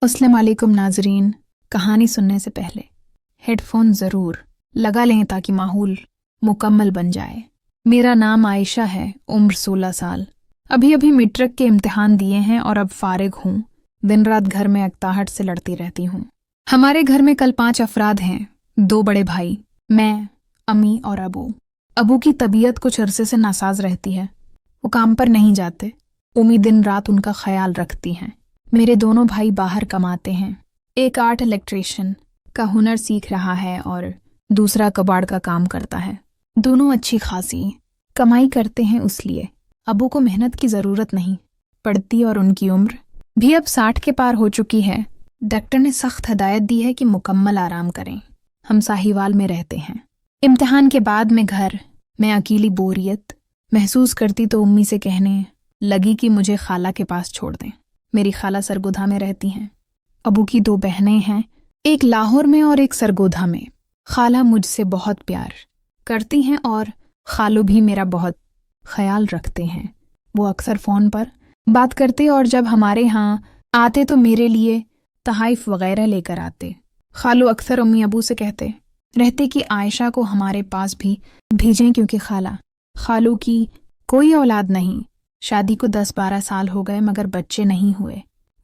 अस्सलाम वालेकुम नाजरीन। कहानी सुनने से पहले हेडफोन ज़रूर लगा लें ताकि माहौल मुकम्मल बन जाए। मेरा नाम आयशा है, उम्र 16 साल। अभी अभी मैट्रिक के इम्तिहान दिए हैं और अब फारिग हूँ। दिन रात घर में अकताहट से लड़ती रहती हूँ। हमारे घर में कल 5 अफराद हैं, 2 बड़े भाई, मैं, अम्मी और अबू। अबू की तबीयत कुछ अरसे से नासाज रहती है। वो काम पर नहीं जाते। उम्मी दिन रात उनका ख्याल रखती हैं। मेरे दोनों भाई बाहर कमाते हैं। एक आर्ट इलेक्ट्रीशियन का हुनर सीख रहा है और दूसरा कबाड़ का काम करता है। दोनों अच्छी खासी कमाई करते हैं, इसलिए अबू को मेहनत की ज़रूरत नहीं पड़ती और उनकी उम्र भी अब 60 के पार हो चुकी है। डॉक्टर ने सख्त हदायत दी है कि मुकम्मल आराम करें। हम साहिवाल में रहते हैं। इम्तिहान के बाद मैं अकेली बोरियत महसूस करती तो उम्मी से कहने लगी कि मुझे खाला के पास छोड़ दें। मेरी खाला सरगोधा में रहती हैं। अबू की 2 बहनें हैं, एक लाहौर में और एक सरगोधा में। खाला मुझसे बहुत प्यार करती हैं और खालू भी मेरा बहुत ख्याल रखते हैं। वो अक्सर फ़ोन पर बात करते और जब हमारे यहाँ आते तो मेरे लिए तहाइफ वगैरह लेकर आते। खालू अक्सर अम्मी अबू से कहते रहते कि आयशा को हमारे पास भी भेजें, क्योंकि खालू की कोई औलाद नहीं। शादी को 10-12 साल हो गए मगर बच्चे नहीं हुए।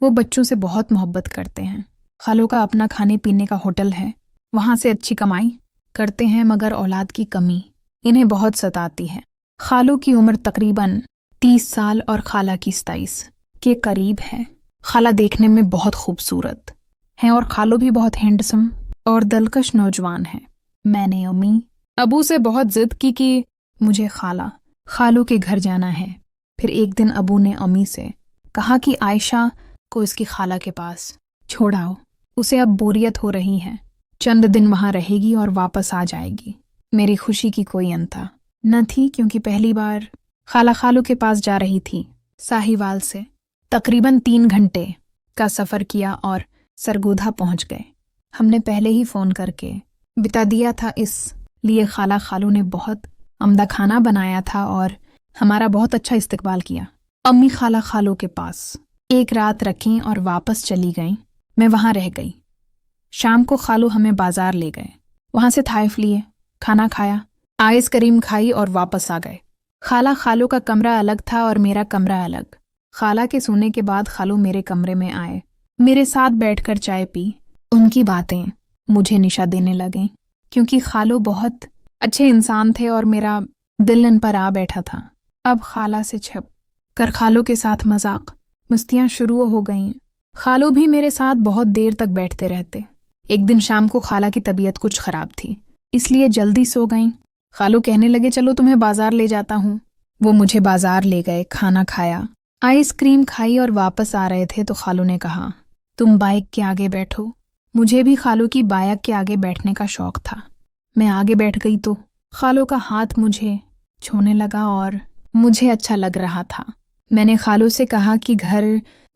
वो बच्चों से बहुत मोहब्बत करते हैं। खालों का अपना खाने पीने का होटल है, वहाँ से अच्छी कमाई करते हैं मगर औलाद की कमी इन्हें बहुत सताती है। खालों की उम्र तकरीबन 30 साल और खाला की 27 के करीब है। खाला देखने में बहुत खूबसूरत हैं और खालो भी बहुत हैंडसम और दिलकश नौजवान है। मैंने अम्मी अबू से बहुत जिद की कि मुझे खालू के घर जाना है। फिर एक दिन अबू ने अम्मी से कहा कि आयशा को इसकी खाला के पास छोड़ाओ, उसे अब बोरियत हो रही है। चंद दिन वहाँ रहेगी और वापस आ जाएगी। मेरी खुशी की कोई अंत न थी, क्योंकि पहली बार खालू के पास जा रही थी। साहिवाल से तकरीबन 3 घंटे का सफ़र किया और सरगोधा पहुँच गए। हमने पहले ही फ़ोन करके बता दिया था, इसलिए खालू ने बहुत अमदा खाना बनाया था और हमारा बहुत अच्छा इस्तकबाल किया। अम्मी खालू के पास एक रात रखीं और वापस चली गईं। मैं वहाँ रह गई। शाम को खालू हमें बाजार ले गए। वहाँ से थाइफ लिए, खाना खाया, आइसक्रीम खाई और वापस आ गए। खालू का कमरा अलग था और मेरा कमरा अलग। खाला के सोने के बाद खालू मेरे कमरे में आए, मेरे साथ बैठकर चाय पी। उनकी बातें मुझे निशा देने लगीं, क्योंकि खालू बहुत अच्छे इंसान थे और मेरा दिल इन पर आ बैठा था। अब खाला से छिप कर खालू के साथ मजाक मस्तियाँ शुरू हो गईं। खालू भी मेरे साथ बहुत देर तक बैठते रहते। एक दिन शाम को खाला की तबीयत कुछ ख़राब थी, इसलिए जल्दी सो गईं। खालू कहने लगे, चलो तुम्हें बाजार ले जाता हूँ। वो मुझे बाजार ले गए, खाना खाया, आइसक्रीम खाई और वापस आ रहे थे तो खालू ने कहा, तुम बाइक के आगे बैठो। मुझे भी खालू की बाइक के आगे बैठने का शौक था। मैं आगे बैठ गई तो खालू का हाथ मुझे छूने लगा और मुझे अच्छा लग रहा था। मैंने खालू से कहा कि घर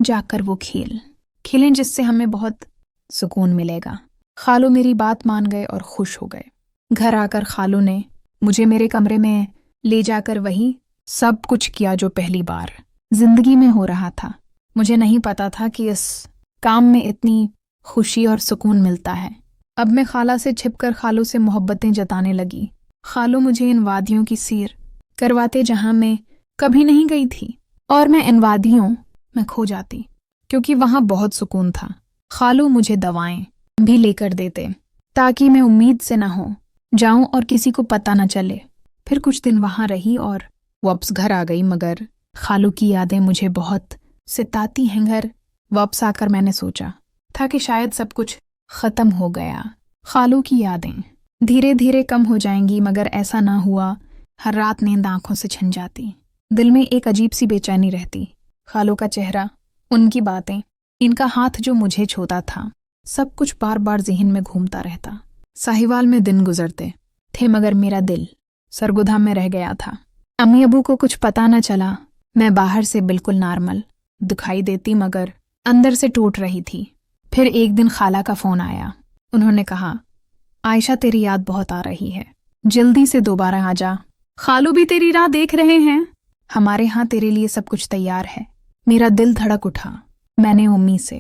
जाकर वो खेलें जिससे हमें बहुत सुकून मिलेगा। खालू मेरी बात मान गए और खुश हो गए। घर आकर खालू ने मुझे मेरे कमरे में ले जाकर वही सब कुछ किया जो पहली बार जिंदगी में हो रहा था। मुझे नहीं पता था कि इस काम में इतनी खुशी और सुकून मिलता है। अब मैं खाला से छिपकर खालू से मोहब्बतें जताने लगी। खालू मुझे इन वादियों की सैर करवाते जहाँ मैं कभी नहीं गई थी, और मैं इन वादियों में खो जाती, क्योंकि वहाँ बहुत सुकून था। खालू मुझे दवाएं भी लेकर देते ताकि मैं उम्मीद से ना हो जाऊं और किसी को पता न चले। फिर कुछ दिन वहाँ रही और वापस घर आ गई, मगर खालू की यादें मुझे बहुत सताती हैं। घर वापस आकर मैंने सोचा था कि शायद सब कुछ ख़त्म हो गया, खालू की यादें धीरे धीरे कम हो जाएंगी, मगर ऐसा ना हुआ। हर रात नींद आंखों से छिन जाती, दिल में एक अजीब सी बेचैनी रहती। खालू का चेहरा, उनकी बातें, इनका हाथ जो मुझे छूता था, सब कुछ बार बार ज़हन में घूमता रहता। साहिवाल में दिन गुजरते थे मगर मेरा दिल सरगोधा में रह गया था। अम्मी अबू को कुछ पता न चला। मैं बाहर से बिल्कुल नॉर्मल दिखाई देती मगर अंदर से टूट रही थी। फिर एक दिन खाला का फ़ोन आया। उन्होंने कहा, आयशा तेरी याद बहुत आ रही है, जल्दी से दोबारा आ जा। खालू भी तेरी राह देख रहे हैं। हमारे यहाँ तेरे लिए सब कुछ तैयार है। मेरा दिल धड़क उठा। मैंने उम्मी से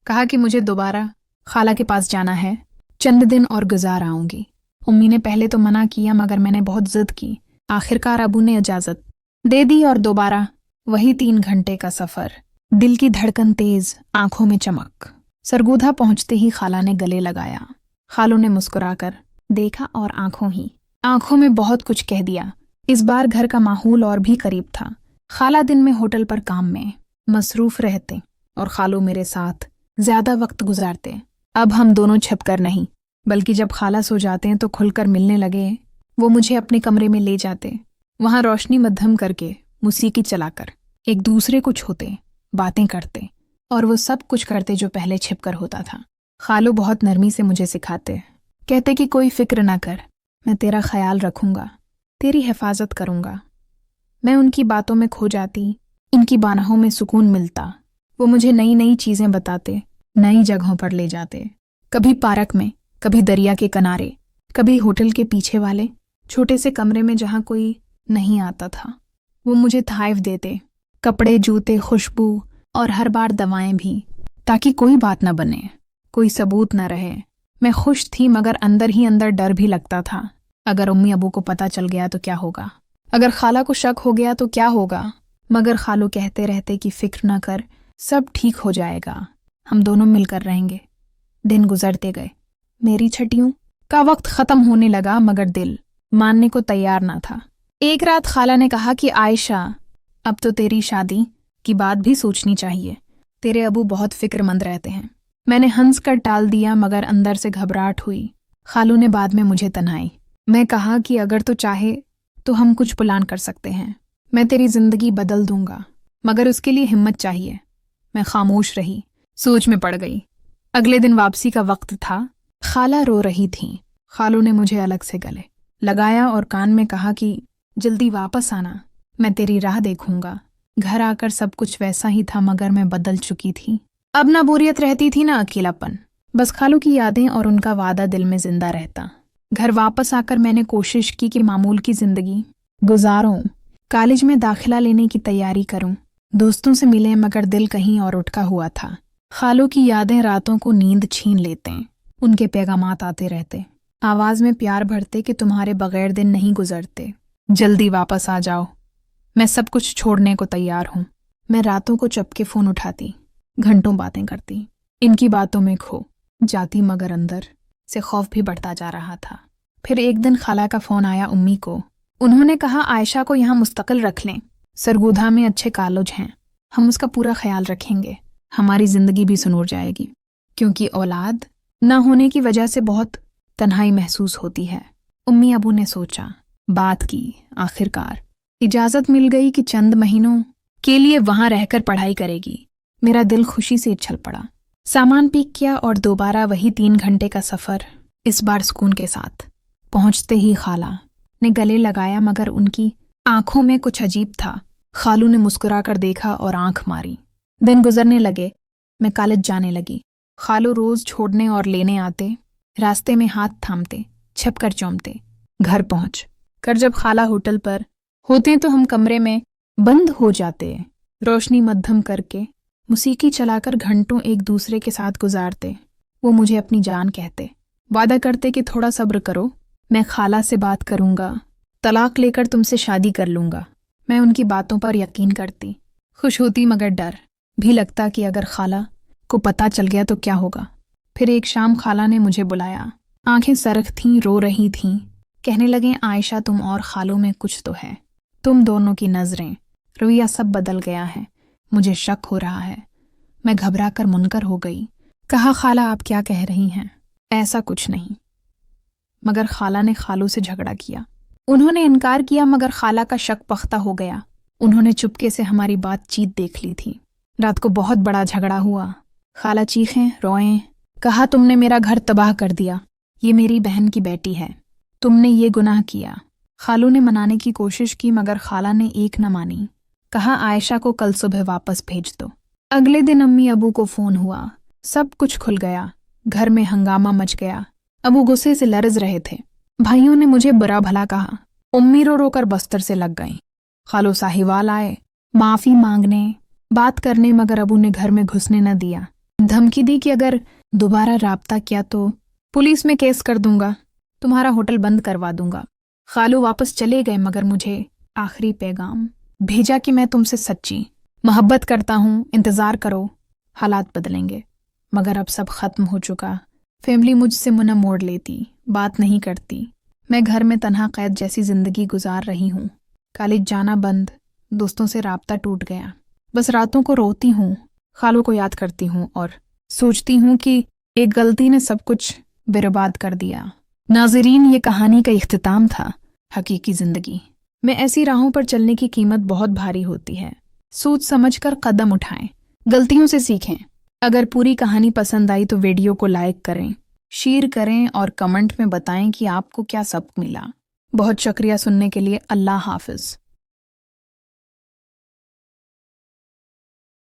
कहा कि मुझे दोबारा खाला के पास जाना है, चंद दिन और गुजार आऊंगी। उम्मी ने पहले तो मना किया मगर मैंने बहुत जिद की। आखिरकार अबू ने इजाज़त दे दी और दोबारा वही 3 घंटे का सफ़र। दिल की धड़कन तेज, आंखों में चमक। सरगोधा पहुंचते ही खाला ने गले लगाया। खालों ने मुस्कुराकर देखा और आंखों में बहुत कुछ कह दिया। इस बार घर का माहौल और भी करीब था। खाला दिन में होटल पर काम में मसरूफ रहते और खालू मेरे साथ ज्यादा वक्त गुजारते। अब हम दोनों छिपकर नहीं, बल्कि जब खाला सो जाते हैं तो खुलकर मिलने लगे। वो मुझे अपने कमरे में ले जाते, वहां रोशनी मध्यम करके मौसीकी चलाकर एक दूसरे को छूते, बातें करते और वो सब कुछ करते जो पहले छिपकर होता था। खालू बहुत नरमी से मुझे सिखाते, कहते कि कोई फिक्र ना कर, मैं तेरा ख्याल रखूंगा, तेरी हिफाजत करूंगा। मैं उनकी बातों में खो जाती, इनकी बाहों में सुकून मिलता। वो मुझे नई नई चीजें बताते, नई जगहों पर ले जाते, कभी पार्क में, कभी दरिया के किनारे, कभी होटल के पीछे वाले छोटे से कमरे में जहां कोई नहीं आता था। वो मुझे तहफ़ देते, कपड़े, जूते, खुशबू और हर बार दवाएं भी, ताकि कोई बात न बने, कोई सबूत न रहे। मैं खुश थी मगर अंदर ही अंदर डर भी लगता था। अगर उम्मी अबू को पता चल गया तो क्या होगा? अगर खाला को शक हो गया तो क्या होगा? मगर खालू कहते रहते कि फिक्र न कर, सब ठीक हो जाएगा, हम दोनों मिलकर रहेंगे। दिन गुजरते गए। मेरी छुट्टियों का वक्त खत्म होने लगा मगर दिल मानने को तैयार ना था। एक रात खाला ने कहा कि आयशा, अब तो तेरी शादी की बात भी सोचनी चाहिए, तेरे अबू बहुत फिक्रमंद रहते हैं। मैंने हंस कर टाल दिया मगर अंदर से घबराहट हुई। खालू ने बाद में मुझे तन्हाई। मैं कहा कि अगर तो चाहे तो हम कुछ प्लान कर सकते हैं, मैं तेरी जिंदगी बदल दूंगा, मगर उसके लिए हिम्मत चाहिए। मैं खामोश रही, सोच में पड़ गई। अगले दिन वापसी का वक्त था। खाला रो रही थी। खालू ने मुझे अलग से गले लगाया और कान में कहा कि जल्दी वापस आना, मैं तेरी राह देखूंगा। घर आकर सब कुछ वैसा ही था मगर मैं बदल चुकी थी। अब ना बोरियत रहती थी ना अकेलापन, बस खालू की यादें और उनका वादा दिल में जिंदा रहता। घर वापस आकर मैंने कोशिश की कि मामूल की जिंदगी गुजारूं, कॉलेज में दाखिला लेने की तैयारी करूं, दोस्तों से मिले मगर दिल कहीं और उठका हुआ था। खालू की यादें रातों को नींद छीन लेते, उनके पैगामात आते रहते, आवाज में प्यार भरते कि तुम्हारे बगैर दिन नहीं गुजरते, जल्दी वापस आ जाओ, मैं सब कुछ छोड़ने को तैयार हूं। मैं रातों को चपके फोन उठाती, घंटों बातें करती, इनकी बातों में खो जाती मगर अंदर से खौफ भी बढ़ता जा रहा था। फिर एक दिन खाला का फोन आया उम्मी को। उन्होंने कहा आयशा को यहाँ मुस्तकिल रख लें, सरगोधा में अच्छे कॉलेज हैं, हम उसका पूरा ख्याल रखेंगे, हमारी जिंदगी भी सुनूर जाएगी, क्योंकि औलाद न होने की वजह से बहुत तन्हाई महसूस होती है। उम्मी अबू ने सोचा, बात की, आखिरकार इजाजत मिल गई कि चंद महीनों के लिए वहां रहकर पढ़ाई करेगी। मेरा दिल खुशी से उछल पड़ा। सामान पैक किया और दोबारा वही 3 घंटे का सफर, इस बार सुकून के साथ। पहुंचते ही खाला ने गले लगाया मगर उनकी आंखों में कुछ अजीब था। खालू ने मुस्कुराकर देखा और आंख मारी। दिन गुजरने लगे, मैं कॉलेज जाने लगी। खालू रोज छोड़ने और लेने आते, रास्ते में हाथ थामते, छिपकर चौंकते। घर पहुंच कर जब खाला होटल पर होते तो हम कमरे में बंद हो जाते, रोशनी मध्यम करके मौसीकी चलाकर घंटों एक दूसरे के साथ गुजारते। वो मुझे अपनी जान कहते, वादा करते कि थोड़ा सब्र करो, मैं खाला से बात करूंगा, तलाक लेकर तुमसे शादी कर लूंगा। मैं उनकी बातों पर यकीन करती, खुश होती मगर डर भी लगता कि अगर खाला को पता चल गया तो क्या होगा। फिर एक शाम खाला ने मुझे बुलाया, आंखें सरख थीं, रो रही थीं। कहने लगे आयशा, तुम और खालू में कुछ तो है, तुम दोनों की नजरें, रवैया सब बदल गया है, मुझे शक हो रहा है। मैं घबरा कर मुनकर हो गई। कहा खाला आप क्या कह रही हैं? ऐसा कुछ नहीं। मगर खाला ने खालू से झगड़ा किया। उन्होंने इनकार किया मगर खाला का शक पख्ता हो गया। उन्होंने चुपके से हमारी बातचीत देख ली थी। रात को बहुत बड़ा झगड़ा हुआ। खाला चीखें, रोएं, कहा तुमने मेरा घर तबाह कर दिया, ये मेरी बहन की बेटी है, तुमने ये गुनाह किया। खालू ने मनाने की कोशिश की मगर खाला ने एक न मानी। कहा आयशा को कल सुबह वापस भेज दो। अगले दिन अम्मी अबू को फोन हुआ, सब कुछ खुल गया। घर में हंगामा मच गया। अबू गुस्से से लरज रहे थे। भाइयों ने मुझे बुरा भला कहा। उम्मी रो रो कर बस्तर से लग गई। खालू साहिवाल आए, माफी मांगने, बात करने, मगर अबू ने घर में घुसने न दिया। دھمکی دی کہ اگر دوبارہ رابطہ کیا تو پولیس میں کیس کر دوں گا، تمہارا ہوٹل بند کروا دوں گا۔ خالو واپس چلے گئے مگر مجھے آخری پیغام بھیجا کہ میں تم سے سچی محبت کرتا ہوں، انتظار کرو، حالات بدلیں گے۔ مگر اب سب ختم ہو چکا۔ فیملی مجھ سے منہ موڑ لیتی، بات نہیں کرتی۔ میں گھر میں تنہا قید جیسی زندگی گزار رہی ہوں۔ کالج جانا بند، دوستوں سے رابطہ ٹوٹ گیا۔ بس راتوں کو روتی ہوں، خالو کو یاد کرتی ہوں اور سوچتی ہوں کہ ایک غلطی نے سب کچھ برباد کر دیا۔ ناظرین، یہ کہانی کا اختتام تھا۔ حقیقی زندگی میں ایسی راہوں پر چلنے کی قیمت بہت بھاری ہوتی ہے۔ سوچ سمجھ کر قدم اٹھائیں، غلطیوں سے سیکھیں۔ اگر پوری کہانی پسند آئی تو ویڈیو کو لائک کریں، شیئر کریں اور کمنٹ میں بتائیں کہ آپ کو کیا سبق ملا۔ بہت شکریہ سننے کے لیے۔ اللہ حافظ۔